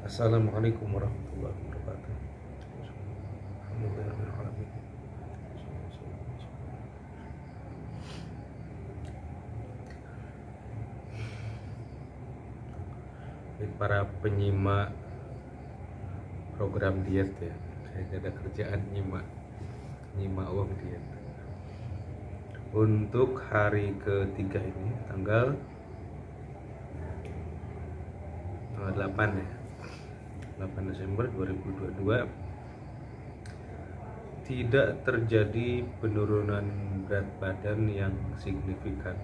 Assalamualaikum warahmatullahi wabarakatuh. Alhamdulillahirrahmanirrahim. Ini para penyimak program diet ya, saya ada kerjaan nyimak uang diet. Untuk hari ketiga ini tanggal 8 ya, 8 Desember 2022, tidak terjadi penurunan berat badan yang signifikan.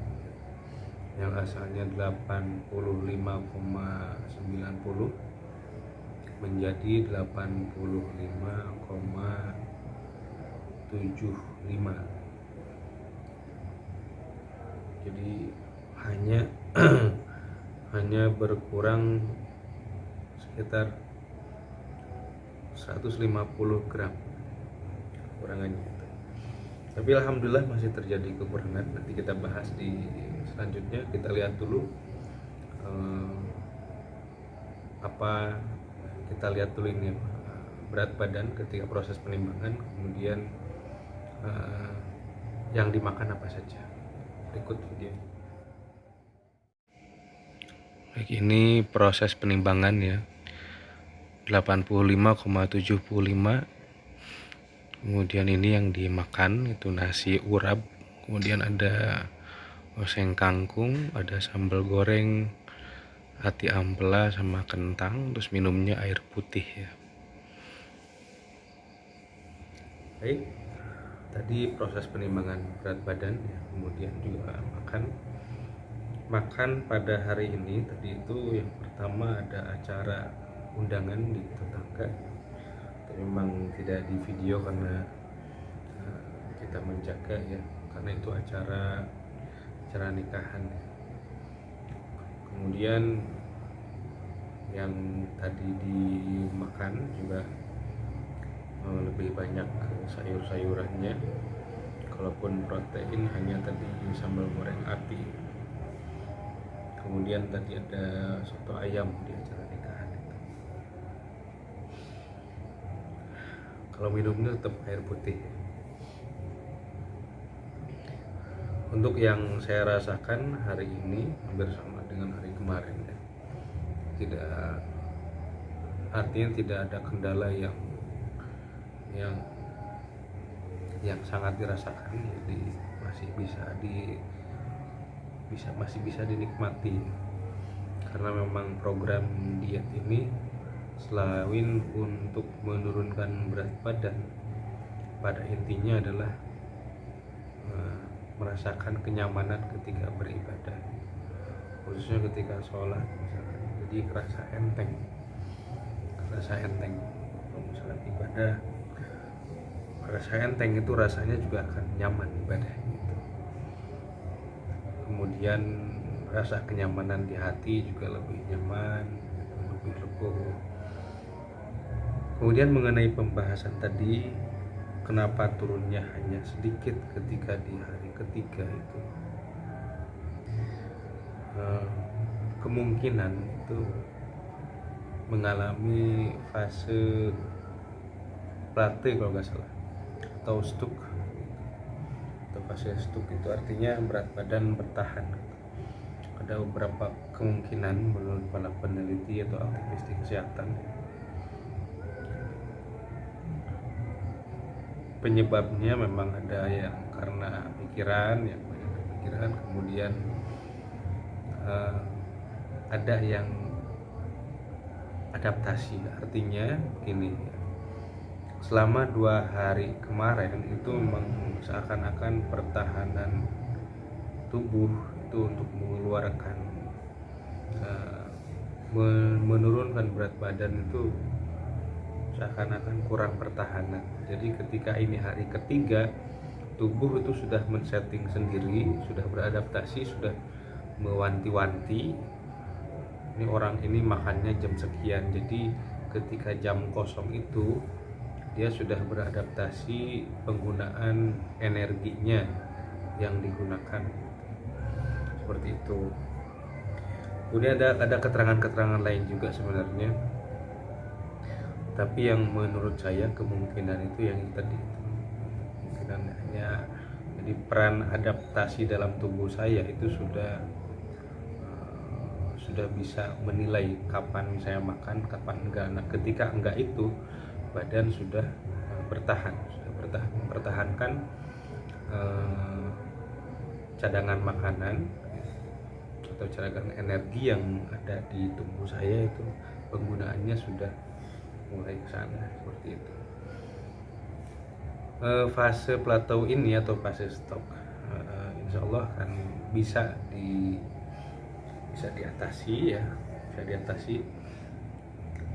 Yang asalnya 85,90 menjadi 85,75. Jadi hanya berkurang sekitar 150 gram kekurangannya. Tapi alhamdulillah masih terjadi kekurangan. Nanti kita bahas di selanjutnya. Kita lihat dulu kita lihat dulu ini berat badan ketika proses penimbangan, kemudian yang dimakan apa saja. Berikut video. Baik, ini proses penimbangan ya. 85,75. Kemudian ini yang dimakan itu nasi urap, kemudian ada oseng kangkung, ada sambal goreng, ati ampela sama kentang, terus minumnya air putih ya. Baik, tadi proses penimbangan berat badan ya, kemudian juga makan pada hari ini. Tadi itu yang pertama ada acara undangan di tetangga, tapi memang tidak di video karena kita menjaga ya, karena itu acara nikahan. Kemudian yang tadi dimakan juga lebih banyak sayur-sayurannya, kalaupun protein hanya tadi sambal goreng ati. Kemudian tadi ada soto ayam di acara nikahan itu. Kalau minumnya tetap air putih. Untuk yang saya rasakan hari ini hampir sama dengan hari kemarin ya. Artinya tidak ada kendala yang sangat dirasakan, jadi masih bisa dinikmati, karena memang program diet ini selain untuk menurunkan berat badan, pada intinya adalah merasakan kenyamanan ketika beribadah, khususnya ketika sholat misalkan. Jadi kerasa enteng kalau misalkan ibadah, kerasa enteng, itu rasanya juga akan nyaman ibadah gitu. Kemudian rasa kenyamanan di hati juga lebih nyaman, lebih legowo. Kemudian mengenai pembahasan tadi, kenapa turunnya hanya sedikit ketika di hari ketiga itu, kemungkinan itu mengalami fase plate kalau nggak salah, atau stuk, atau fase stuk. Itu artinya berat badan bertahan. Ada beberapa kemungkinan menurut para peneliti atau aktivis di kesehatan. Penyebabnya memang ada yang karena pikiran, yang banyak pikiran, kemudian ada yang adaptasi. Artinya begini, selama 2 hari kemarin itu memang seakan-akan pertahanan tubuh itu untuk mengeluarkan menurunkan berat badan itu seakan-akan kurang pertahanan. Jadi ketika ini hari ketiga, tubuh itu sudah men-setting sendiri, sudah beradaptasi, sudah mewanti-wanti, ini orang ini makannya jam sekian. Jadi ketika jam kosong itu dia sudah beradaptasi penggunaan energinya yang digunakan, seperti itu. Kemudian ada keterangan-keterangan lain juga sebenarnya. Tapi yang menurut saya kemungkinan itu yang tadi itu, kemungkinan hanya jadi peran adaptasi dalam tubuh saya itu sudah bisa menilai kapan saya makan, kapan enggak. Nah, ketika enggak itu badan sudah mempertahankan cadangan makanan atau cadangan energi yang ada di tubuh saya itu penggunaannya sudah mulai ke sana seperti itu. Fase plateau ini atau fase stop insya Allah akan bisa diatasi ya, bisa diatasi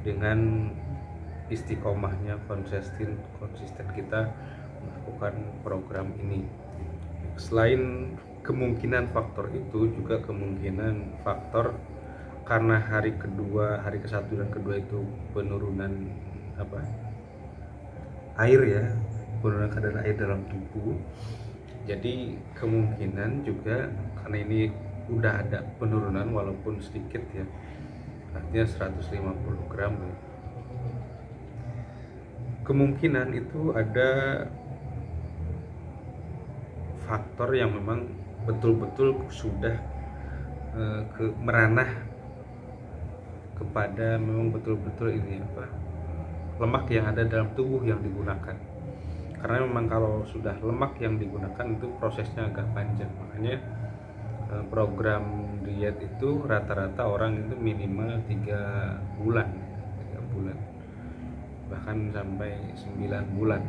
dengan istiqomahnya konsisten kita melakukan program ini. Selain kemungkinan faktor itu, juga kemungkinan faktor karena hari ke-1 dan kedua itu penurunan air ya, penurunan kadar air dalam tubuh. Jadi kemungkinan juga karena ini udah ada penurunan walaupun sedikit ya, artinya 150 gram ya. Kemungkinan itu ada faktor yang memang betul-betul sudah meranah kepada memang betul-betul ini lemak yang ada dalam tubuh yang digunakan. Karena memang kalau sudah lemak yang digunakan itu prosesnya agak panjang, makanya program diet itu rata-rata orang itu minimal 3 bulan, bahkan sampai 9 bulan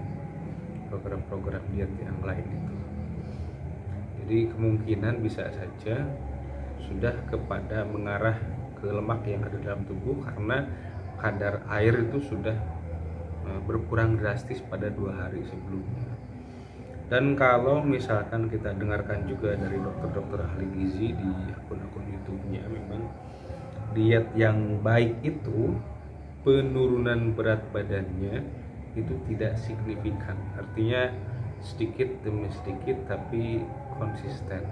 program-program diet yang lain itu. Jadi kemungkinan bisa saja sudah kepada mengarah ke lemak yang ada dalam tubuh karena kadar air itu sudah berkurang drastis pada 2 hari sebelumnya. Dan kalau misalkan kita dengarkan juga dari dokter-dokter ahli gizi di akun-akun YouTube-nya, memang diet yang baik itu penurunan berat badannya itu tidak signifikan, artinya sedikit demi sedikit tapi konsisten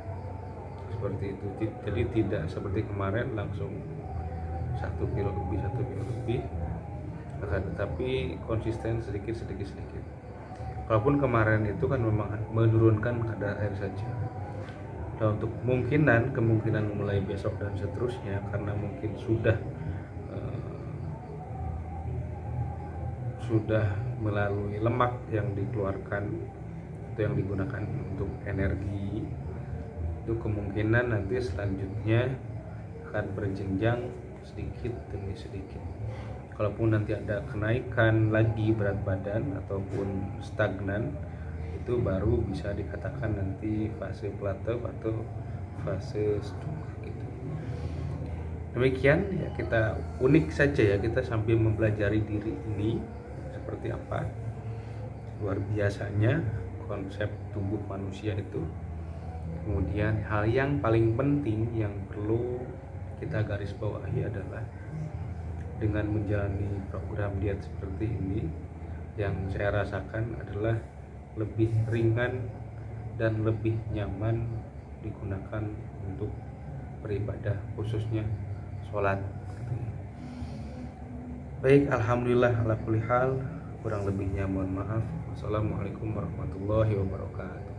seperti itu. Jadi tidak seperti kemarin langsung 1 kilo lebih, akan tetapi konsisten sedikit. Walaupun kemarin itu kan memang menurunkan kadar air saja. Dan untuk kemungkinan mulai besok dan seterusnya, karena mungkin sudah melalui lemak yang dikeluarkan atau yang digunakan untuk energi, itu kemungkinan nanti selanjutnya akan berjenjang sedikit demi sedikit. Kalaupun nanti ada kenaikan lagi berat badan ataupun stagnan, itu baru bisa dikatakan nanti fase plateau atau fase stop gitu. Demikian ya, kita unik saja ya, kita sambil mempelajari diri ini seperti apa luar biasanya konsep tubuh manusia itu. Kemudian hal yang paling penting yang perlu kita garis bawahi adalah dengan menjalani program diet seperti ini, yang saya rasakan adalah lebih ringan dan lebih nyaman digunakan untuk beribadah, khususnya sholat. Baik, alhamdulillah ala kulli hal, kurang lebihnya mohon maaf. Wassalamualaikum warahmatullahi wabarakatuh.